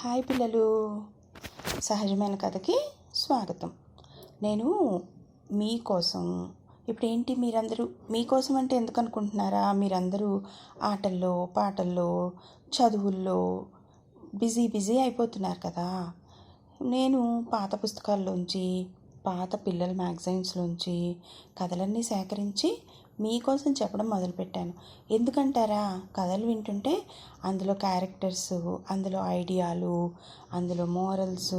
Hi పిల్లలు, సహజమైన కథకి స్వాగతం. నేను మీకోసం ఇప్పుడేంటి మీరందరూ మీకోసం అంటే ఎందుకు అనుకుంటున్నారా? మీరందరూ ఆటల్లో, పాటల్లో, చదువుల్లో బిజీ అయిపోతున్నారు కదా. నేను పాత పుస్తకాల్లోంచి, పాత పిల్లల మ్యాగజైన్స్లోంచి కథలన్నీ సేకరించి మీకోసం చెప్పడం మొదలుపెట్టాను. ఎందుకంటారా? కథలు వింటుంటే అందులో క్యారెక్టర్స్, అందులో ఐడియాలు, అందులో మోరల్స్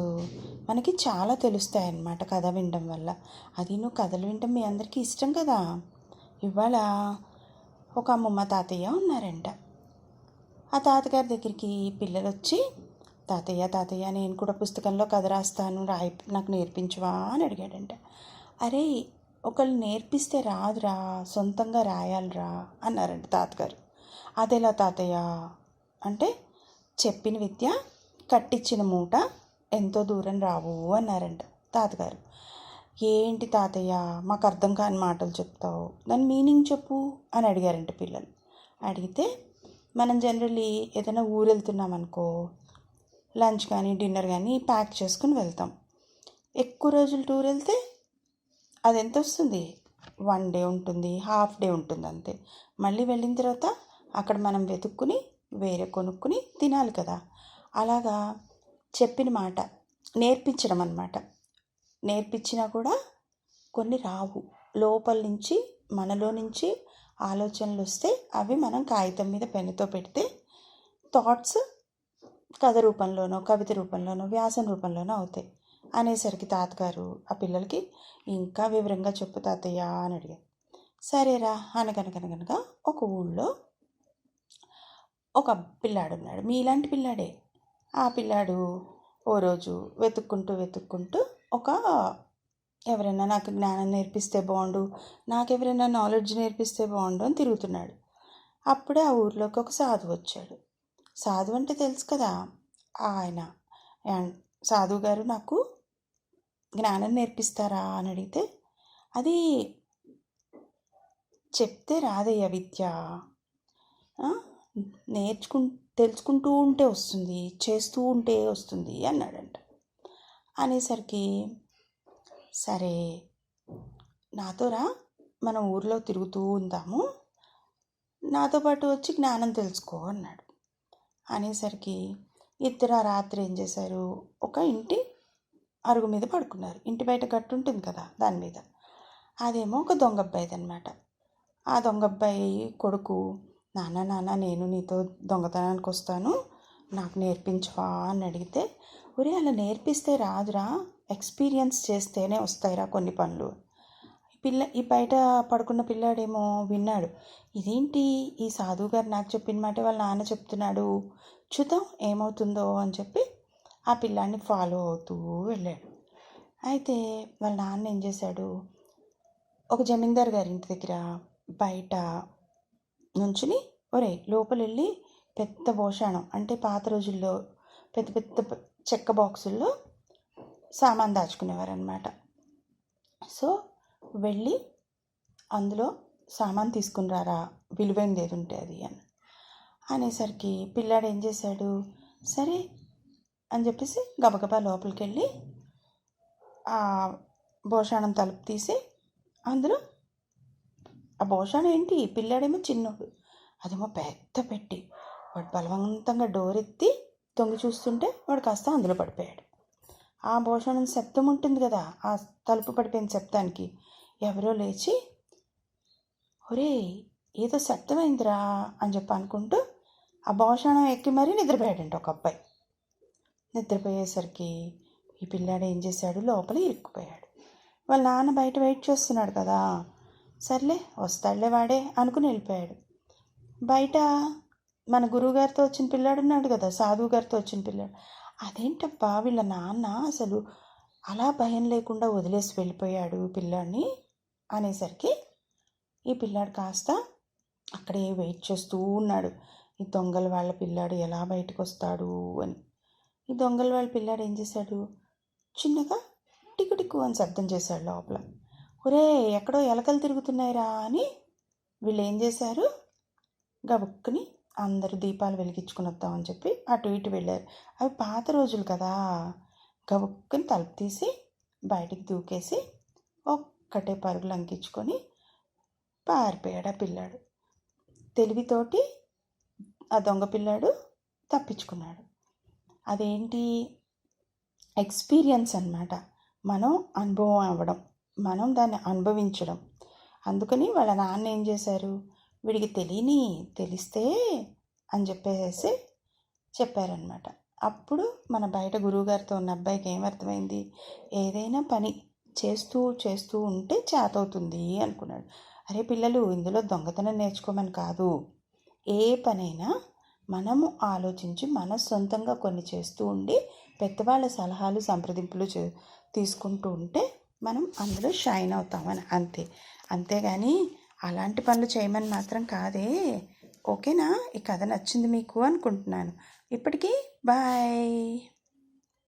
మనకి చాలా తెలుస్తాయి అన్నమాట కథ వినడం వల్ల. కథలు వినడం మీ అందరికీ ఇష్టం కదా. ఇవాళ ఒక అమ్మమ్మ తాతయ్య ఉన్నారంట. ఆ తాతగారి దగ్గరికి పిల్లలు వచ్చి, తాతయ్య నేను కూడా పుస్తకంలో కథ రాస్తాను, నాకు నేర్పించవా అని అడిగాడంట. అరే, ఒకళ్ళు నేర్పిస్తే రాదురా, సొంతంగా రాయాలిరా అన్నారంట తాతగారు. అదెలా తాతయ్య అంటే, చెప్పిన విద్య కట్టించిన మూట ఎంతో దూరం రావు అన్నారంట తాతగారు. ఏంటి తాతయ్య, మాకు అర్థం కాని మాటలు చెప్తావు, దాని మీనింగ్ చెప్పు అని అడిగారంట పిల్లలు. అడిగితే, మనం జనరల్లీ ఏదైనా ఊరు వెళ్తున్నాం అనుకో, లంచ్ కానీ డిన్నర్ కానీ ప్యాక్ చేసుకుని వెళ్తాం. ఎక్కువ రోజులు టూర్ వెళ్తే అది ఎంత వస్తుంది? 1 డే ఉంటుంది, హాఫ్ డే ఉంటుంది అంతే. మళ్ళీ వెళ్ళిన తర్వాత అక్కడ మనం వెతుక్కుని వేరే కొనుక్కుని తినాలి కదా. అలాగా చెప్పిన మాట నేర్పించడం అన్నమాట. నేర్పించినా కూడా కొన్ని రావు. లోపల నుంచి, మనలో నుంచి ఆలోచనలు వస్తే అవి మనం కాగితం మీద పెన్నుతో పెడితే థాట్స్ కథ రూపంలోనో, కవిత రూపంలోనో, వ్యాసం రూపంలోనో అవుతాయి అనేసరికి తాతగారు ఆ పిల్లలకి ఇంకా వివరంగా చెప్పు తాతయ్య అని అడిగారు. సరేరా అనగనగనగనగా ఒక ఊళ్ళో ఒక పిల్లాడు ఉన్నాడు, మీలాంటి పిల్లాడే. ఆ పిల్లాడు ఓ రోజు వెతుక్కుంటూ ఎవరైనా నాకు జ్ఞానం నేర్పిస్తే బాగుండు, నాకెవరైనా నాలెడ్జ్ నేర్పిస్తే బాగుండు అని తిరుగుతున్నాడు. అప్పుడే ఆ ఊర్లోకి ఒక సాధువు వచ్చాడు. సాధువు అంటే తెలుసు కదా, ఆయన సాధువు గారు నాకు జ్ఞానం నేర్పిస్తారా అని అడిగితే, అది చెప్తే రాదయ్య విద్య, తెలుసుకుంటూ ఉంటే వస్తుంది, చేస్తూ ఉంటే వస్తుంది అన్నాడంట. అనేసరికి సరే నాతో రా, మనం ఊర్లో తిరుగుతూ ఉందాము, నాతో పాటు వచ్చి జ్ఞానం తెలుసుకో అన్నాడు. అనేసరికి ఇద్దరు ఆ రాత్రి ఏం చేశారు, ఒక ఇంటి అరుగు మీద పడుకున్నారు. ఇంటి బయట గట్టు ఉంటుంది కదా, దాని మీద. అదేమో ఒక దొంగబ్బాయిది అనమాట. ఆ దొంగబ్బాయి కొడుకు, నాన్న నేను నీతో దొంగతనానికి వస్తాను, నాకు నేర్పించవా అని అడిగితే, ఒరే అలా నేర్పిస్తే రాదురా, ఎక్స్పీరియన్స్ చేస్తేనే వస్తాయిరా కొన్ని పనులు. ఈ బయట పడుకున్న పిల్లాడేమో విన్నాడు, ఇదేంటి ఈ సాధువు గారు నాకు చెప్పిన మాట వాళ్ళ నాన్న చెప్తున్నాడు, చూద్దాం ఏమవుతుందో అని చెప్పి ఆ పిల్లాడిని ఫాలో అవుతూ వెళ్ళాడు. అయితే వాళ్ళ నాన్న ఏం చేశాడు, ఒక జమీందార్ గారి ఇంటి దగ్గర బయట నుంచుని, ఒరే లోపల వెళ్ళి పెద్ద భోషాణం అంటే పాత రోజుల్లో పెద్ద పెద్ద చెక్క బాక్సుల్లో సామాన్ దాచుకునేవారనమాట. సో వెళ్ళి అందులో సామాన్ తీసుకుని రారా, విలువైనది ఏది ఉంటే అది అనేసరికి పిల్లాడు ఏం చేశాడు, సరే అని చెప్పేసి గబగబా లోపలికి వెళ్ళి ఆ భోషాణం తలుపు తీసి అందులో, ఆ భోషాణం ఏంటి, పిల్లాడేమో చిన్నోడు, అదేమో పెద్ద పెట్టి, వాడు బలవంతంగా డోర్ ఎత్తి తొంగి చూస్తుంటే వాడు కాస్త అందులో పడిపోయాడు. ఆ భోషాణం శబ్దం ఉంటుంది కదా, ఆ తలుపు పడిపోయిన శబ్దానికి ఎవరో లేచి, ఒరే ఏదో శబ్దమైందిరా అని చెప్పి అనుకుంటూ ఆ భోషాణం ఎక్కి మరీ నిద్రపోయాడంట ఒక అబ్బాయి. నిద్రపోయేసరికి ఈ పిల్లాడు ఏం చేశాడు, లోపల ఇరుక్కుపోయాడు. వాళ్ళ నాన్న బయట వెయిట్ చేస్తున్నాడు కదా, సర్లే వస్తాడులే వాడే అనుకుని వెళ్ళిపోయాడు. బయట మన గురువుగారితో వచ్చిన పిల్లాడు ఉన్నాడు కదా, సాధువు గారితో వచ్చిన పిల్లాడు, అదేంటబ్బా వీళ్ళ నాన్న అసలు అలా భయం లేకుండా వదిలేసి వెళ్ళిపోయాడు పిల్లాడిని అనేసరికి ఈ పిల్లాడు కాస్త అక్కడే వెయిట్ చేస్తూ ఉన్నాడు, ఈ దొంగల వాళ్ళ పిల్లాడు ఎలా బయటకు వస్తాడు అని. ఈ దొంగల వాళ్ళ పిల్లాడు ఏం చేశాడు, చిన్నగా టిక్కు అని శబ్దం చేశాడు లోపల. ఒరే ఎక్కడో ఎలకలు తిరుగుతున్నాయిరా అని వీళ్ళు ఏం చేశారు, గబుక్కుని అందరూ దీపాలు వెలిగించుకుని వద్దామని చెప్పి అటు ఇటు వెళ్ళారు. అవి పాత రోజులు కదా, గబుక్కుని తలుపు తీసి బయటికి దూకేసి ఒక్కటే పరుగులు అంకించుకొని పారిపోయాడు ఆ పిల్లాడు. తెలివితోటి ఆ దొంగ పిల్లాడు తప్పించుకున్నాడు. అదేంటి, ఎక్స్పీరియన్స్ అన్నమాట. మనం అనుభవం అవ్వడం, మనం దాన్ని అనుభవించడం. అందుకని వాళ్ళ నాన్న ఏం చేశారు, వీడికి తెలిస్తే అని చెప్పేసి చెప్పారనమాట. అప్పుడు మన బయట గురువుగారితో ఉన్న అబ్బాయికి ఏమర్థమైంది, ఏదైనా పని చేస్తూ చేస్తూ ఉంటే చేతవుతుంది అనుకున్నాడు. అరే పిల్లలు, ఇందులో దొంగతనం నేర్చుకోమని కాదు, ఏ పనైనా మనము ఆలోచించి మన సొంతంగా కొన్ని చేస్తూ ఉండి పెద్దవాళ్ళ సలహాలు సంప్రదింపులు తీసుకుంటూ ఉంటే మనం అందులో షైన్ అవుతామని, అంతేగాని అలాంటి పనులు చేయమని మాత్రం కాదే. ఓకేనా? ఈ కథ నచ్చింది మీకు అనుకుంటున్నాను. ఇప్పటికీ బాయ్.